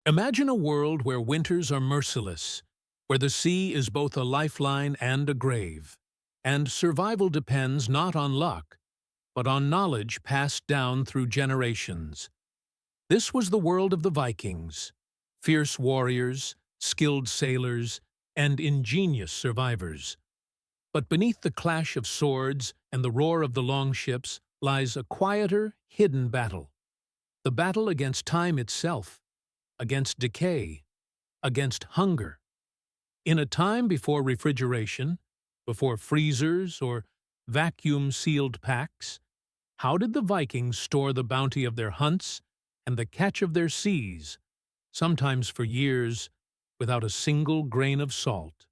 Imagine a world where winters are merciless, where the sea is both a lifeline and a grave, and survival depends not on luck, but on knowledge passed down through generations. This was the world of the Vikings, fierce warriors, skilled sailors, and ingenious survivors. But beneath the clash of swords and the roar of the longships lies a quieter, hidden battle. The battle against time itself, against decay, against hunger. In a time before refrigeration, before freezers or vacuum-sealed packs, how did the Vikings store the bounty of their hunts and the catch of their seas, sometimes for years, without a single grain of salt?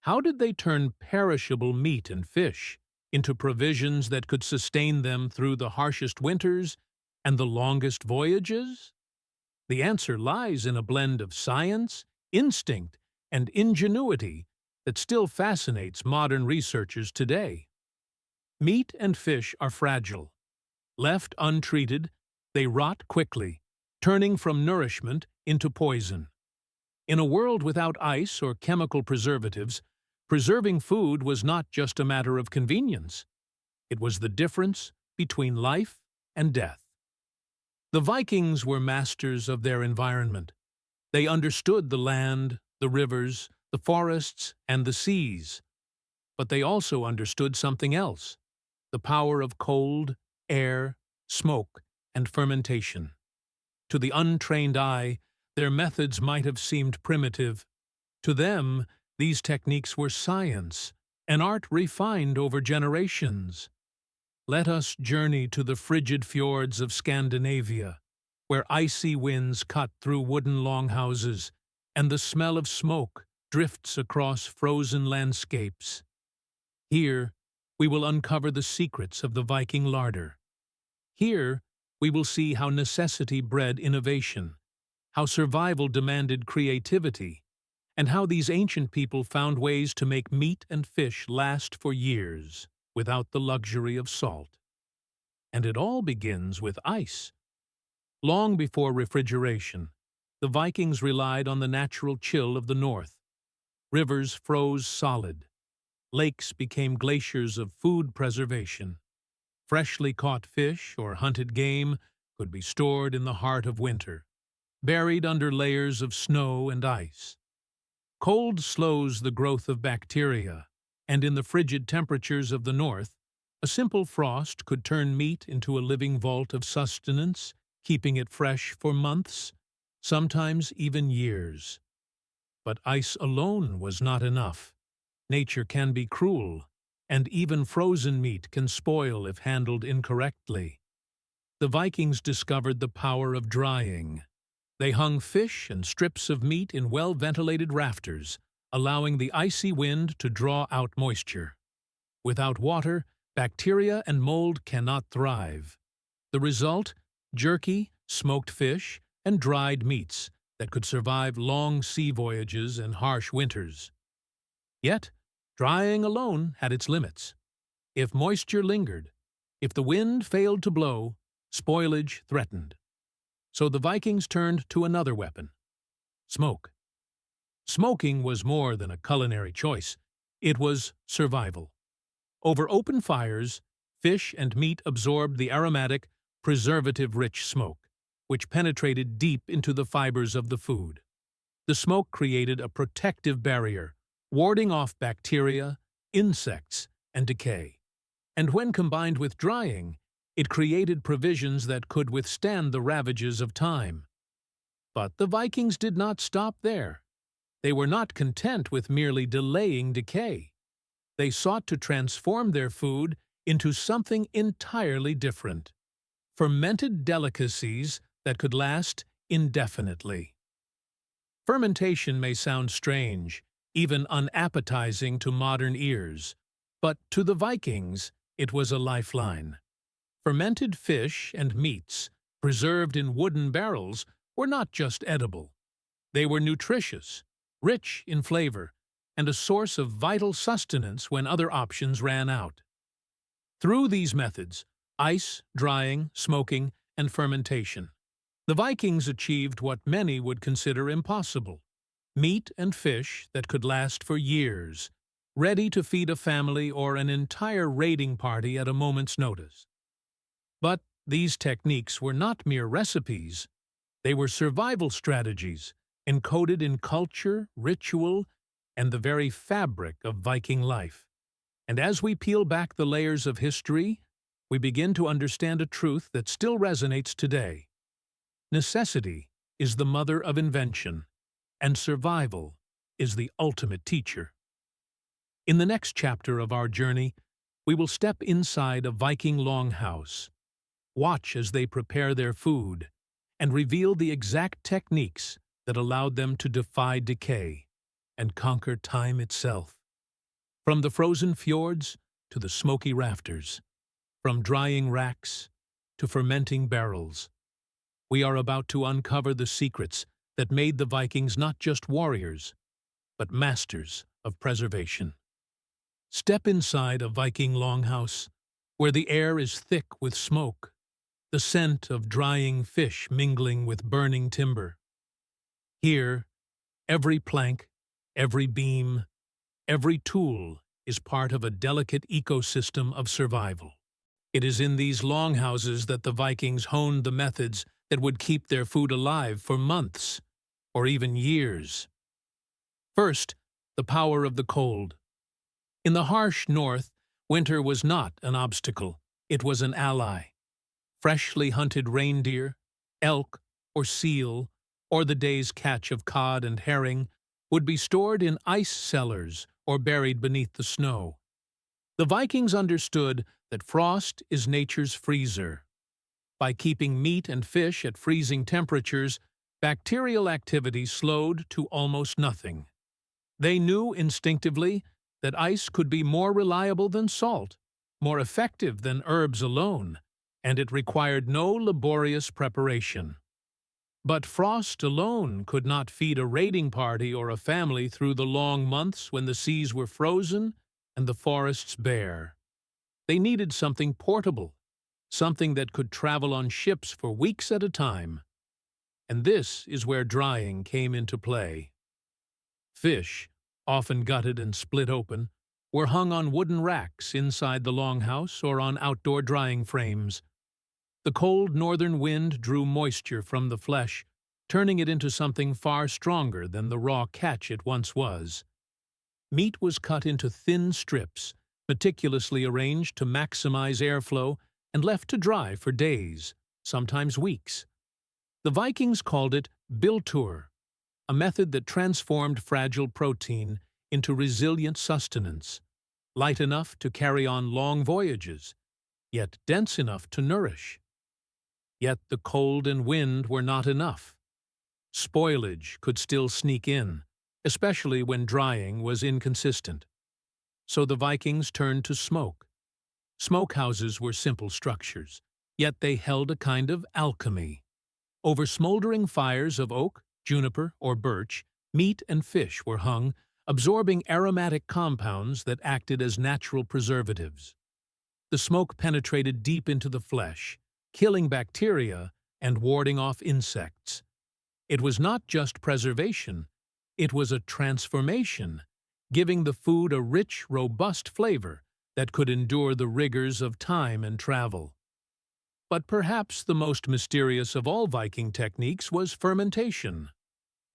How did they turn perishable meat and fish into provisions that could sustain them through the harshest winters and the longest voyages? The answer lies in a blend of science, instinct, and ingenuity that still fascinates modern researchers today. Meat and fish are fragile. Left untreated, they rot quickly, turning from nourishment into poison. In a world without ice or chemical preservatives, preserving food was not just a matter of convenience. It was the difference between life and death. The Vikings were masters of their environment. They understood the land, the rivers, the forests, and the seas. But they also understood something else: the power of cold, air, smoke, and fermentation. To the untrained eye, their methods might have seemed primitive. To them, these techniques were science, an art refined over generations. Let us journey to the frigid fjords of Scandinavia, where icy winds cut through wooden longhouses, and the smell of smoke drifts across frozen landscapes. Here, we will uncover the secrets of the Viking larder. Here, we will see how necessity bred innovation, how survival demanded creativity, and how these ancient people found ways to make meat and fish last for years without the luxury of salt. And it all begins with ice. Long before refrigeration, the Vikings relied on the natural chill of the north. Rivers froze solid. Lakes became glaciers of food preservation. Freshly caught fish or hunted game could be stored in the heart of winter, buried under layers of snow and ice. Cold slows the growth of bacteria, and in the frigid temperatures of the north, a simple frost could turn meat into a living vault of sustenance, keeping it fresh for months, sometimes even years. But ice alone was not enough. Nature can be cruel, and even frozen meat can spoil if handled incorrectly. The Vikings discovered the power of drying. They hung fish and strips of meat in well-ventilated rafters, allowing the icy wind to draw out moisture. Without water, bacteria and mold cannot thrive. The result: jerky, smoked fish, and dried meats that could survive long sea voyages and harsh winters. Yet, drying alone had its limits. If moisture lingered, if the wind failed to blow, spoilage threatened. So the Vikings turned to another weapon: smoke. Smoking was more than a culinary choice. It was survival. Over open fires, fish and meat absorbed the aromatic, preservative-rich smoke, which penetrated deep into the fibers of the food. The smoke created a protective barrier, warding off bacteria, insects, and decay. And when combined with drying, it created provisions that could withstand the ravages of time. But the Vikings did not stop there. They were not content with merely delaying decay. They sought to transform their food into something entirely different: fermented delicacies that could last indefinitely. Fermentation may sound strange, even unappetizing to modern ears, but to the Vikings it was a lifeline. Fermented fish and meats, preserved in wooden barrels, were not just edible. They were nutritious, rich in flavor, and a source of vital sustenance when other options ran out. Through these methods, ice, drying, smoking, and fermentation, The Vikings achieved what many would consider impossible: meat and fish that could last for years, ready to feed a family or an entire raiding party at a moment's notice. But these techniques were not mere recipes. They were survival strategies, encoded in culture, ritual, and the very fabric of Viking life. And as we peel back the layers of history, we begin to understand a truth that still resonates today. Necessity is the mother of invention, and survival is the ultimate teacher. In the next chapter of our journey, we will step inside a Viking longhouse, watch as they prepare their food, and reveal the exact techniques that allowed them to defy decay and conquer time itself. From the frozen fjords to the smoky rafters, from drying racks to fermenting barrels, we are about to uncover the secrets that made the Vikings not just warriors, but masters of preservation. Step inside a Viking longhouse, where the air is thick with smoke, the scent of drying fish mingling with burning timber. Here, every plank, every beam, every tool is part of a delicate ecosystem of survival. It is in these longhouses that the Vikings honed the methods that would keep their food alive for months, or even years. First, the power of the cold. In the harsh north, winter was not an obstacle, it was an ally. Freshly hunted reindeer, elk, or seal, or the day's catch of cod and herring would be stored in ice cellars or buried beneath the snow. The Vikings understood that frost is nature's freezer. By keeping meat and fish at freezing temperatures, bacterial activity slowed to almost nothing. They knew instinctively that ice could be more reliable than salt, more effective than herbs alone, and it required no laborious preparation. But frost alone could not feed a raiding party or a family through the long months when the seas were frozen and the forests bare. They needed something portable, something that could travel on ships for weeks at a time. And this is where drying came into play. Fish, often gutted and split open, were hung on wooden racks inside the longhouse or on outdoor drying frames. The cold northern wind drew moisture from the flesh, turning it into something far stronger than the raw catch it once was. Meat was cut into thin strips, meticulously arranged to maximize airflow, and left to dry for days, sometimes weeks. The Vikings called it biltur, a method that transformed fragile protein into resilient sustenance, light enough to carry on long voyages, yet dense enough to nourish. Yet the cold and wind were not enough. Spoilage could still sneak in, especially when drying was inconsistent. So the Vikings turned to smoke. Smokehouses were simple structures, yet they held a kind of alchemy. Over smoldering fires of oak, juniper, or birch, meat and fish were hung, absorbing aromatic compounds that acted as natural preservatives. The smoke penetrated deep into the flesh, killing bacteria and warding off insects. It was not just preservation, it was a transformation, giving the food a rich, robust flavor that could endure the rigors of time and travel. But perhaps the most mysterious of all Viking techniques was fermentation.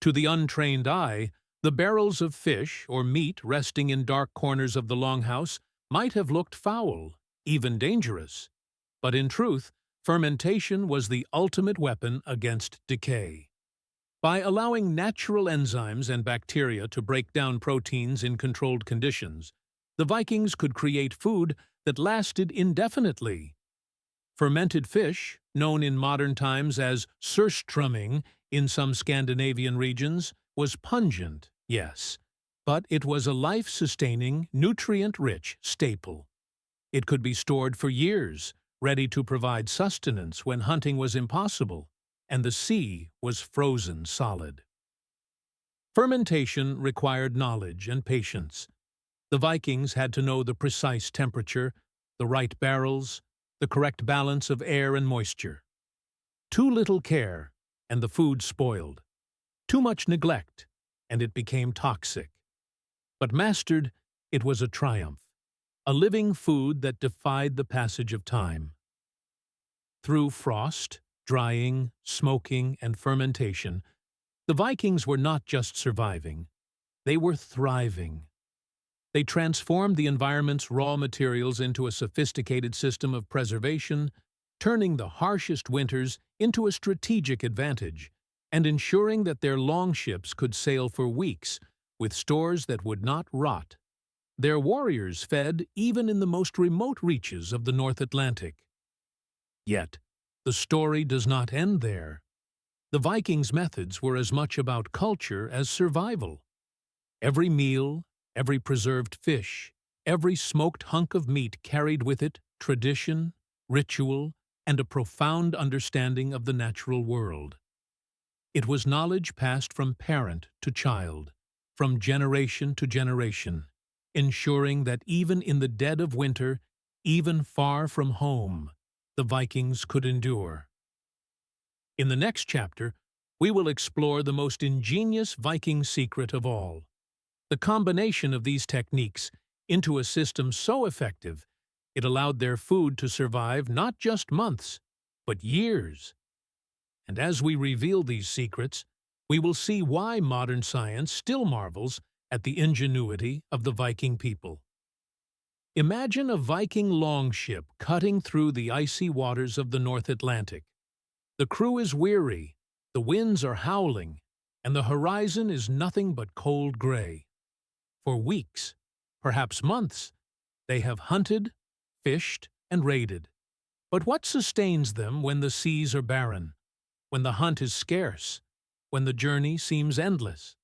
To the untrained eye, the barrels of fish or meat resting in dark corners of the longhouse might have looked foul, even dangerous. But in truth, fermentation was the ultimate weapon against decay. By allowing natural enzymes and bacteria to break down proteins in controlled conditions, the Vikings could create food that lasted indefinitely. Fermented fish, known in modern times as surströmming in some Scandinavian regions, was pungent, yes, but it was a life-sustaining, nutrient-rich staple. It could be stored for years, ready to provide sustenance when hunting was impossible, and the sea was frozen solid. Fermentation required knowledge and patience. The Vikings had to know the precise temperature, the right barrels, the correct balance of air and moisture. Too little care, and the food spoiled. Too much neglect, and it became toxic. But mastered, it was a triumph, a living food that defied the passage of time. Through frost, drying, smoking, and fermentation, the Vikings were not just surviving, they were thriving. They transformed the environment's raw materials into a sophisticated system of preservation, turning the harshest winters into a strategic advantage, and ensuring that their longships could sail for weeks with stores that would not rot. Their warriors fed even in the most remote reaches of the North Atlantic. Yet, the story does not end there. The Vikings' methods were as much about culture as survival. Every meal, every preserved fish, every smoked hunk of meat carried with it tradition, ritual, and a profound understanding of the natural world. It was knowledge passed from parent to child, from generation to generation, ensuring that even in the dead of winter, even far from home, the Vikings could endure. In the next chapter, we will explore the most ingenious Viking secret of all, the combination of these techniques into a system so effective it allowed their food to survive not just months, but years. And as we reveal these secrets, we will see why modern science still marvels at the ingenuity of the Viking people. Imagine a Viking longship cutting through the icy waters of the North Atlantic. The crew is weary, the winds are howling, and the horizon is nothing but cold gray. For weeks, perhaps months, they have hunted, fished, and raided. But what sustains them when the seas are barren, when the hunt is scarce, when the journey seems endless?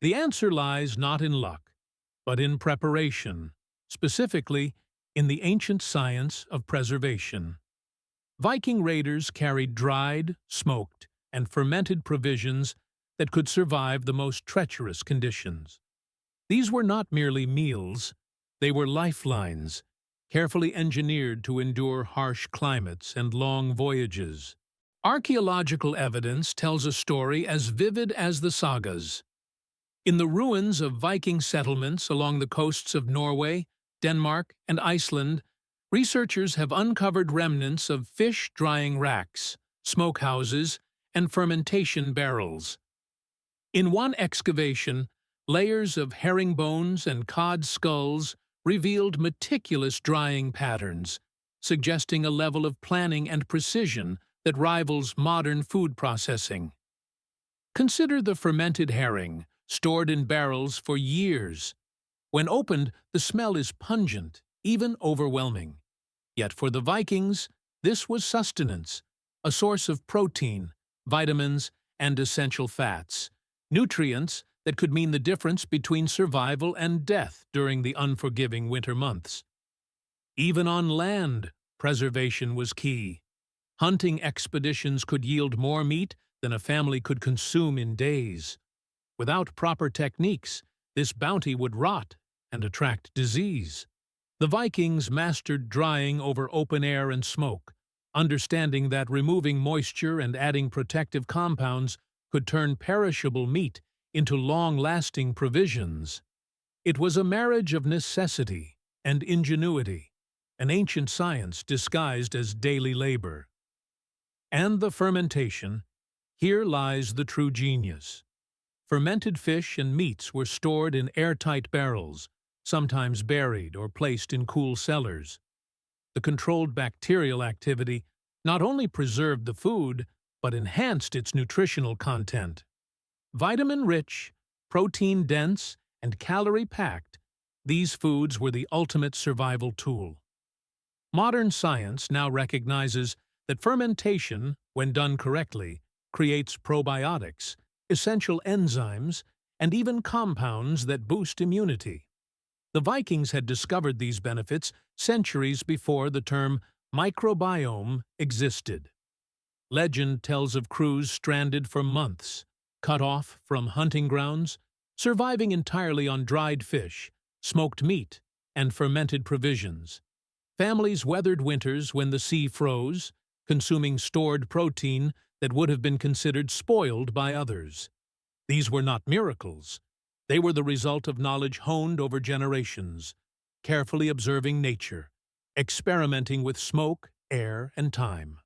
The answer lies not in luck, but in preparation, specifically in the ancient science of preservation. Viking raiders carried dried, smoked, and fermented provisions that could survive the most treacherous conditions. These were not merely meals, they were lifelines, carefully engineered to endure harsh climates and long voyages. Archaeological evidence tells a story as vivid as the sagas. In the ruins of Viking settlements along the coasts of Norway, Denmark, and Iceland, researchers have uncovered remnants of fish-drying racks, smokehouses, and fermentation barrels. In one excavation, layers of herring bones and cod skulls revealed meticulous drying patterns, suggesting a level of planning and precision that rivals modern food processing. Consider the fermented herring, stored in barrels for years. When opened, the smell is pungent, even overwhelming. Yet for the Vikings, this was sustenance, a source of protein, vitamins, and essential fats, nutrients that could mean the difference between survival and death during the unforgiving winter months. Even on land, preservation was key. Hunting expeditions could yield more meat than a family could consume in days. Without proper techniques, this bounty would rot and attract disease. The Vikings mastered drying over open air and smoke, understanding that removing moisture and adding protective compounds could turn perishable meat into long-lasting provisions. It was a marriage of necessity and ingenuity, an ancient science disguised as daily labor. And the fermentation, here lies the true genius. Fermented fish and meats were stored in airtight barrels, sometimes buried or placed in cool cellars. The controlled bacterial activity not only preserved the food, but enhanced its nutritional content. Vitamin-rich, protein-dense, and calorie-packed, these foods were the ultimate survival tool. Modern science now recognizes that fermentation, when done correctly, creates probiotics, essential enzymes, and even compounds that boost immunity. The Vikings had discovered these benefits centuries before the term microbiome existed. Legend tells of crews stranded for months, cut off from hunting grounds, surviving entirely on dried fish, smoked meat, and fermented provisions. Families weathered winters when the sea froze, consuming stored protein that would have been considered spoiled by others. These were not miracles. They were the result of knowledge honed over generations, carefully observing nature, experimenting with smoke, air, and time.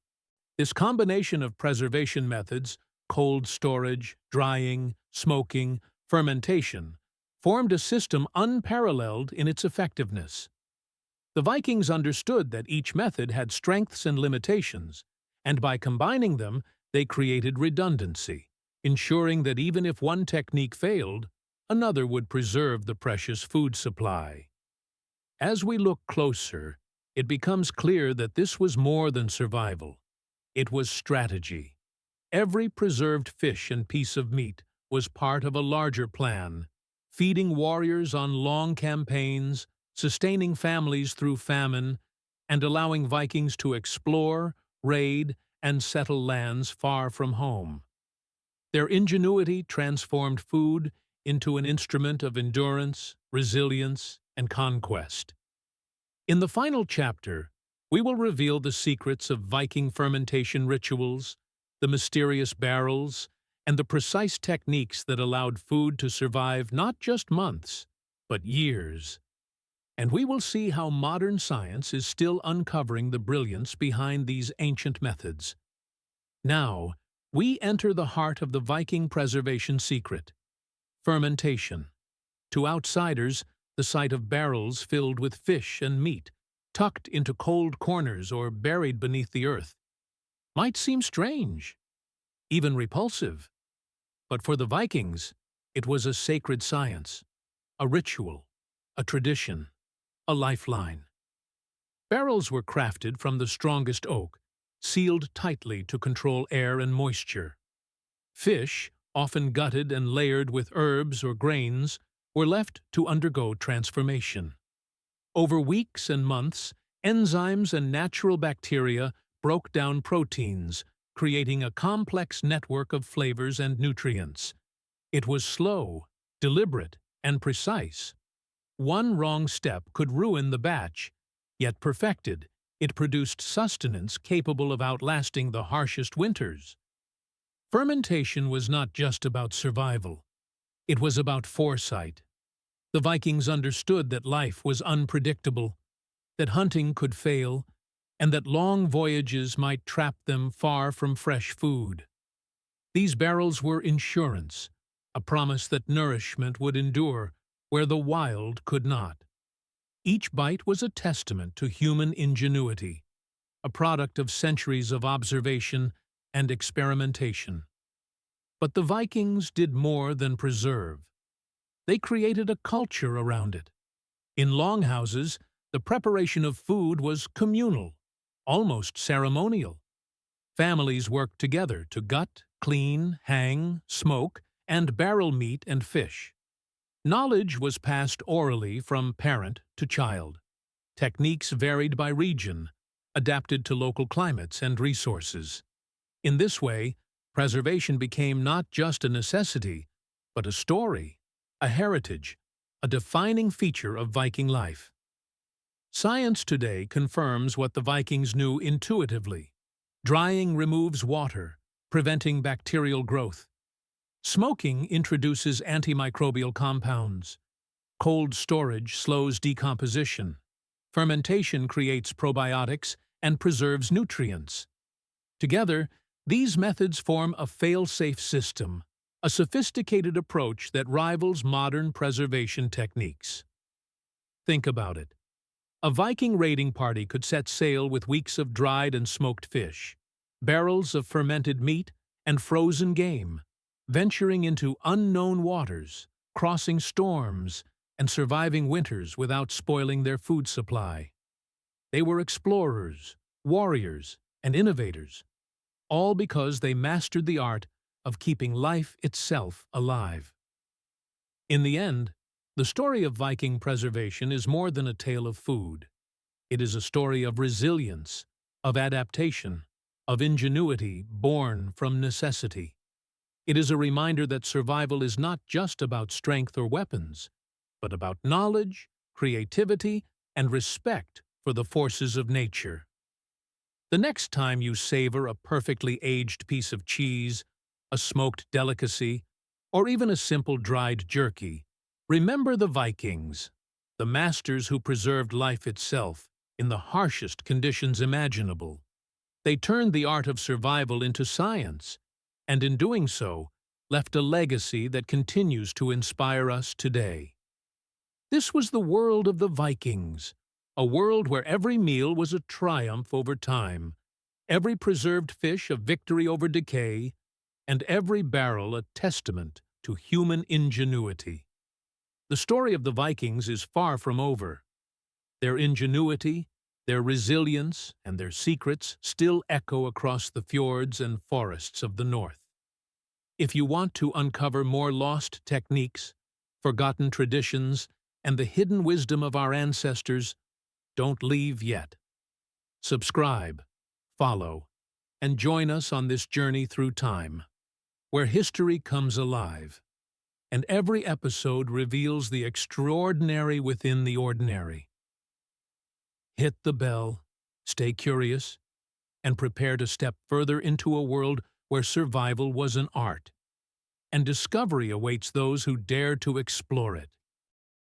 This combination of preservation methods, cold storage, drying, smoking, fermentation, formed a system unparalleled in its effectiveness. The Vikings understood that each method had strengths and limitations, and by combining them, they created redundancy, ensuring that even if one technique failed, another would preserve the precious food supply. As we look closer, it becomes clear that this was more than survival. It was strategy. Every preserved fish and piece of meat was part of a larger plan, feeding warriors on long campaigns, sustaining families through famine, and allowing Vikings to explore, raid, and settle lands far from home. Their ingenuity transformed food into an instrument of endurance, resilience, and conquest. In the final chapter, we will reveal the secrets of Viking fermentation rituals, the mysterious barrels, and the precise techniques that allowed food to survive not just months, but years. And we will see how modern science is still uncovering the brilliance behind these ancient methods. Now, we enter the heart of the Viking preservation secret: fermentation. To outsiders, the sight of barrels filled with fish and meat, tucked into cold corners or buried beneath the earth, might seem strange, even repulsive. But for the Vikings, it was a sacred science, a ritual, a tradition, a lifeline. Barrels were crafted from the strongest oak, sealed tightly to control air and moisture. Fish, often gutted and layered with herbs or grains, were left to undergo transformation. Over weeks and months, enzymes and natural bacteria broke down proteins, creating a complex network of flavors and nutrients. It was slow, deliberate, and precise. One wrong step could ruin the batch, yet perfected, it produced sustenance capable of outlasting the harshest winters. Fermentation was not just about survival. It was about foresight. The Vikings understood that life was unpredictable, that hunting could fail, and that long voyages might trap them far from fresh food. These barrels were insurance, a promise that nourishment would endure where the wild could not. Each bite was a testament to human ingenuity, a product of centuries of observation and experimentation. But the Vikings did more than preserve. They created a culture around it. In longhouses, the preparation of food was communal, almost ceremonial. Families worked together to gut, clean, hang, smoke, and barrel meat and fish. Knowledge was passed orally from parent to child. Techniques varied by region, adapted to local climates and resources. In this way, preservation became not just a necessity, but a story, a heritage, a defining feature of Viking life. Science today confirms what the Vikings knew intuitively. Drying removes water, preventing bacterial growth. Smoking introduces antimicrobial compounds. Cold storage slows decomposition. Fermentation creates probiotics and preserves nutrients. Together, these methods form a fail-safe system, a sophisticated approach that rivals modern preservation techniques. Think about it. A Viking raiding party could set sail with weeks of dried and smoked fish, barrels of fermented meat, and frozen game, venturing into unknown waters, crossing storms, and surviving winters without spoiling their food supply. They were explorers, warriors, and innovators, all because they mastered the art of keeping life itself alive. In the end, the story of Viking preservation is more than a tale of food. It is a story of resilience, of adaptation, of ingenuity born from necessity. It is a reminder that survival is not just about strength or weapons, but about knowledge, creativity, and respect for the forces of nature. The next time you savor a perfectly aged piece of cheese, a smoked delicacy, or even a simple dried jerky, remember the Vikings, the masters who preserved life itself in the harshest conditions imaginable. They turned the art of survival into science, and in doing so, left a legacy that continues to inspire us today. This was the world of the Vikings, a world where every meal was a triumph over time, every preserved fish a victory over decay, and every barrel a testament to human ingenuity. The story of the Vikings is far from over. Their ingenuity, their resilience, and their secrets still echo across the fjords and forests of the north. If you want to uncover more lost techniques, forgotten traditions, and the hidden wisdom of our ancestors, don't leave yet. Subscribe, follow, and join us on this journey through time, where history comes alive, and every episode reveals the extraordinary within the ordinary. Hit the bell, stay curious, and prepare to step further into a world where survival was an art, and discovery awaits those who dare to explore it.